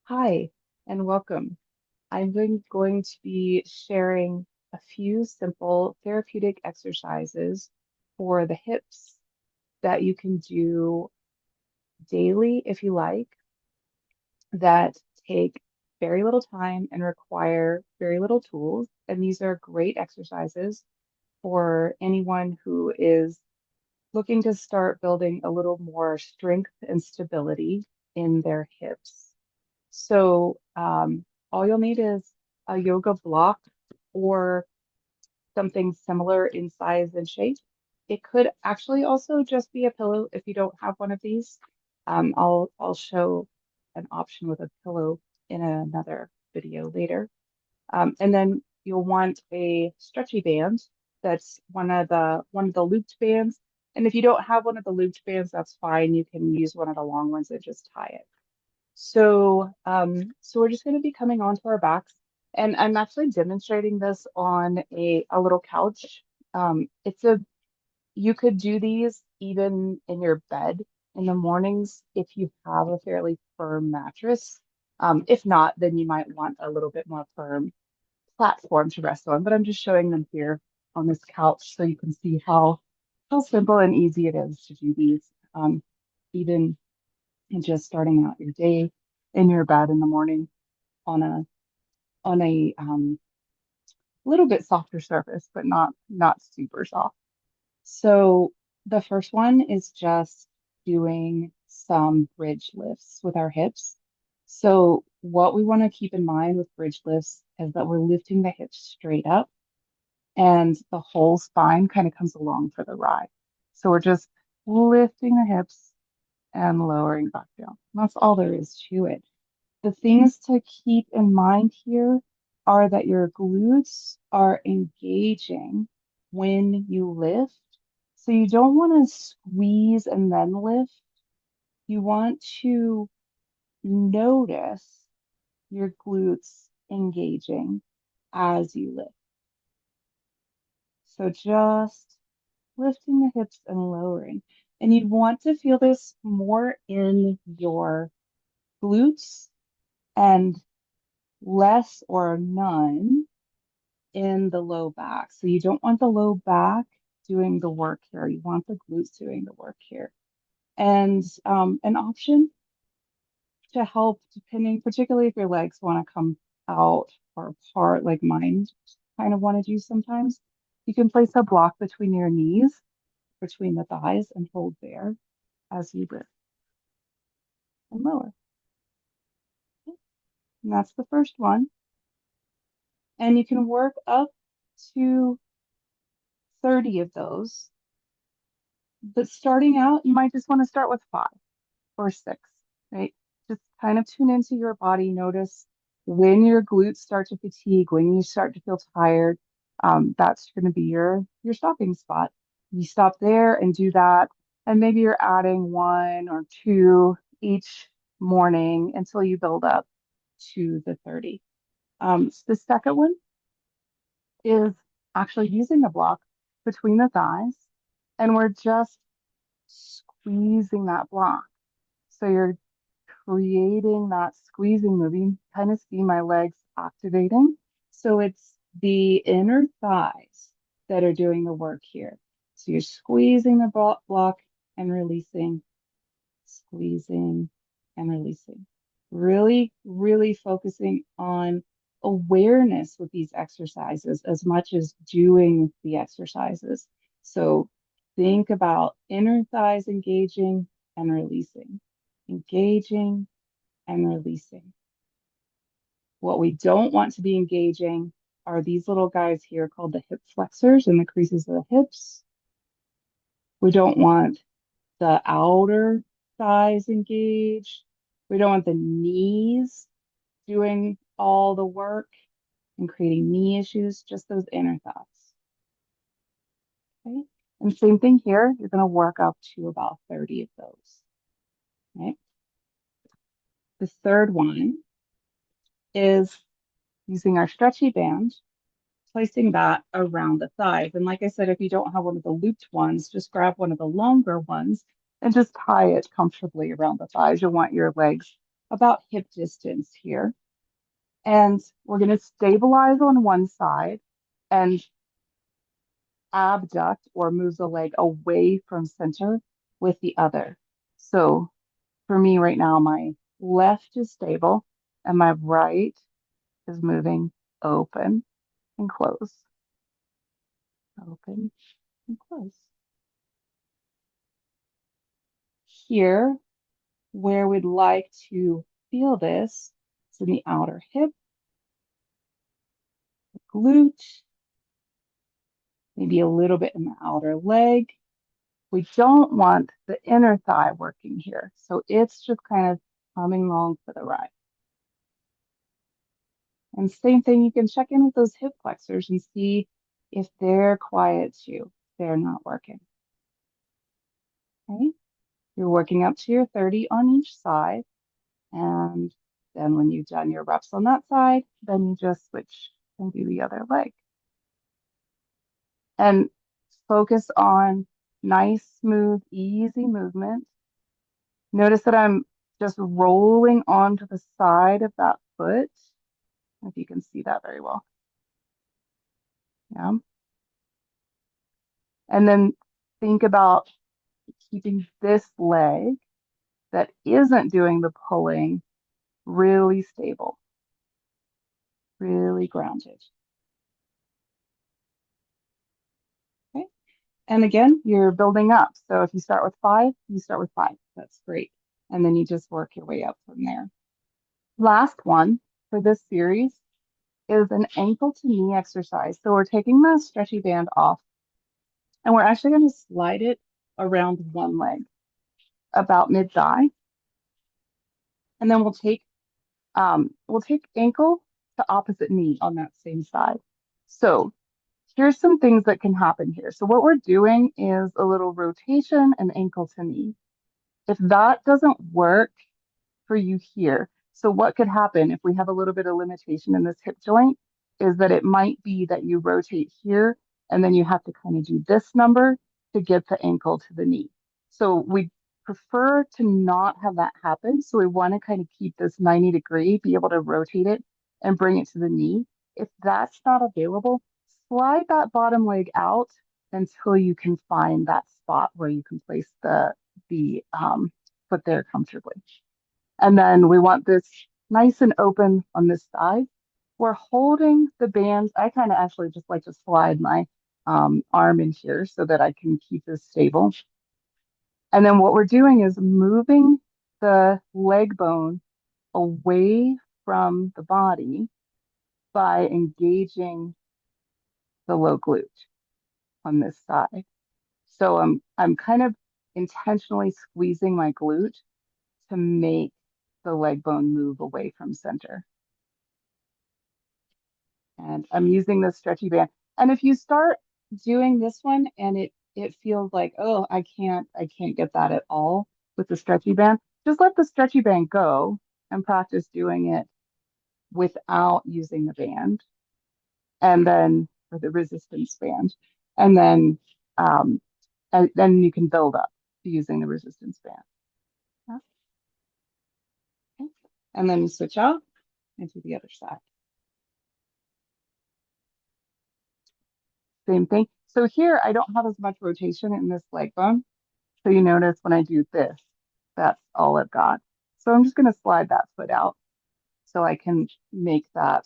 Hi, and welcome. I'm going to be sharing a few simple therapeutic exercises for the hips that you can do daily if you like, that take very little time and require very little tools. And these are great exercises for anyone who is looking to start building a little more strength and stability in their hips. So all you'll need is a yoga block or something similar in size and shape. It could actually also just be a pillow if you don't have one of these. I'll show an option with a pillow in another video later. And then you'll want a stretchy band that's one of the looped bands. And if you don't have one of the looped bands, that's fine. You can use one of the long ones and just tie it. So we're just going to be coming onto our backs, and I'm actually demonstrating this on a little couch. It's a You could do these even in your bed in the mornings if you have a fairly firm mattress. If not, then you might want a little bit more firm platform to rest on. But I'm just showing them here on this couch so you can see how simple and easy it is to do these. Even and just starting out your day in your bed in the morning on a little bit softer surface, but not super soft. So the first one is just doing some bridge lifts with our hips. So what we want to keep in mind with bridge lifts is that we're lifting the hips straight up and the whole spine kind of comes along for the ride. So we're just lifting the hips and lowering back down. That's all there is to it. The things to keep in mind here are that your glutes are engaging when you lift. So you don't want to squeeze and then lift. You want to notice your glutes engaging as you lift. So just lifting the hips and lowering. And you'd want to feel this more in your glutes and less or none in the low back. So you don't want the low back doing the work here. You want the glutes doing the work here. And an option to help, depending, particularly if your legs want to come out or apart, like mine kind of want to do sometimes, you can place a block between your knees, between the thighs, and hold there as you lift and lower. And that's the first one. And you can work up to 30 of those. But starting out, you might just want to start with 5 or 6, right? Just kind of tune into your body. Notice when your glutes start to fatigue, when you start to feel tired. That's going to be your stopping spot. You stop there and do that, and maybe you're adding 1 or 2 each morning until you build up to the 30. The second one is actually using a block between the thighs, and we're just squeezing that block. So you're creating that squeezing moving. Kind of see my legs activating. So it's the inner thighs that are doing the work here. So you're squeezing the block and releasing, squeezing and releasing. Really, really focusing on awareness with these exercises as much as doing the exercises. So think about inner thighs engaging and releasing, engaging and releasing. What we don't want to be engaging are these little guys here called the hip flexors and the creases of the hips. We don't want the outer thighs engaged. We don't want the knees doing all the work and creating knee issues, just those inner thighs. Okay. And same thing here, you're going to work up to about 30 of those. Right. The third one is using our stretchy band, placing that around the thighs. And like I said, if you don't have one of the looped ones, just grab one of the longer ones and just tie it comfortably around the thighs. You'll want your legs about hip distance here. And we're going to stabilize on one side and abduct or move the leg away from center with the other. So for me right now, my left is stable and my right is moving open and close, open and close. Here, where we'd like to feel this, is in the outer hip, the glute, maybe a little bit in the outer leg. We don't want the inner thigh working here. So it's just kind of coming along for the ride. And same thing, you can check in with those hip flexors and see if they're quiet too. They're not working. Okay. You're working up to your 30 on each side. And then when you've done your reps on that side, then you just switch and do the other leg. And focus on nice, smooth, easy movement. Notice that I'm just rolling onto the side of that foot. If you can see that very well. Yeah. And then think about keeping this leg that isn't doing the pulling really stable, really grounded. Okay. And again, you're building up. So if you start with five, you start with five. That's great. And then you just work your way up from there. Last one for this series is an ankle to knee exercise. So we're taking the stretchy band off and we're actually going to slide it around one leg about mid-thigh. And then we'll take ankle to opposite knee on that same side. So here's some things that can happen here. So what we're doing is a little rotation and ankle to knee. If that doesn't work for you here, so what could happen if we have a little bit of limitation in this hip joint is that it might be that you rotate here and then you have to kind of do this number to get the ankle to the knee. So we prefer to not have that happen. So we want to kind of keep this 90-degree, be able to rotate it and bring it to the knee. If that's not available, slide that bottom leg out until you can find that spot where you can place the foot there comfortably. And then we want this nice and open on this side. We're holding the bands. I kind of actually just like to slide my arm in here so that I can keep this stable. And then what we're doing is moving the leg bone away from the body by engaging the low glute on this side. So I'm kind of intentionally squeezing my glute to make the leg bone move away from center. And I'm using the stretchy band. And if you start doing this one and it feels like, oh, I can't get that at all with the stretchy band, just let the stretchy band go and practice doing it without using the band. And then or the resistance band. And then you can build up using the resistance band. Okay. And then you switch out and do the other side. Same thing. So here I don't have as much rotation in this leg bone. So you notice when I do this, that's all I've got. So I'm just going to slide that foot out so I can make that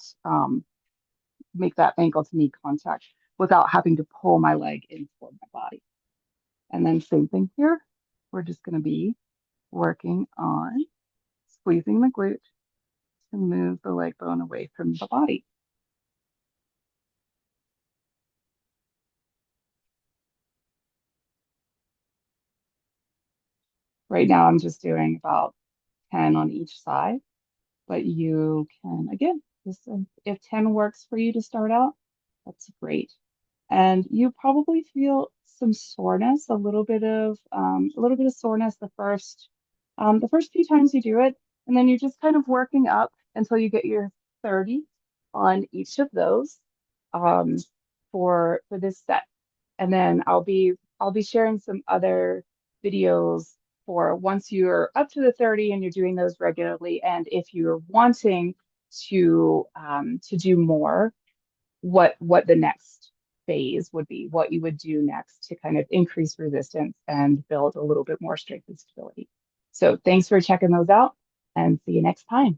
ankle to knee contact without having to pull my leg in toward my body. And then same thing here. We're just going to be working on squeezing the glute to move the leg bone away from the body. Right now I'm just doing about 10 on each side, but you can, again, just if 10 works for you to start out, that's great. And you probably feel some soreness, a little bit of soreness the first few times you do it, and then you're just kind of working up until you get your 30 on each of those um, for this set. And then I'll be sharing some other videos for once you're up to the 30 and you're doing those regularly, and if you're wanting to do more, what the next phase would be, what you would do next to kind of increase resistance and build a little bit more strength and stability. So thanks for checking those out and see you next time.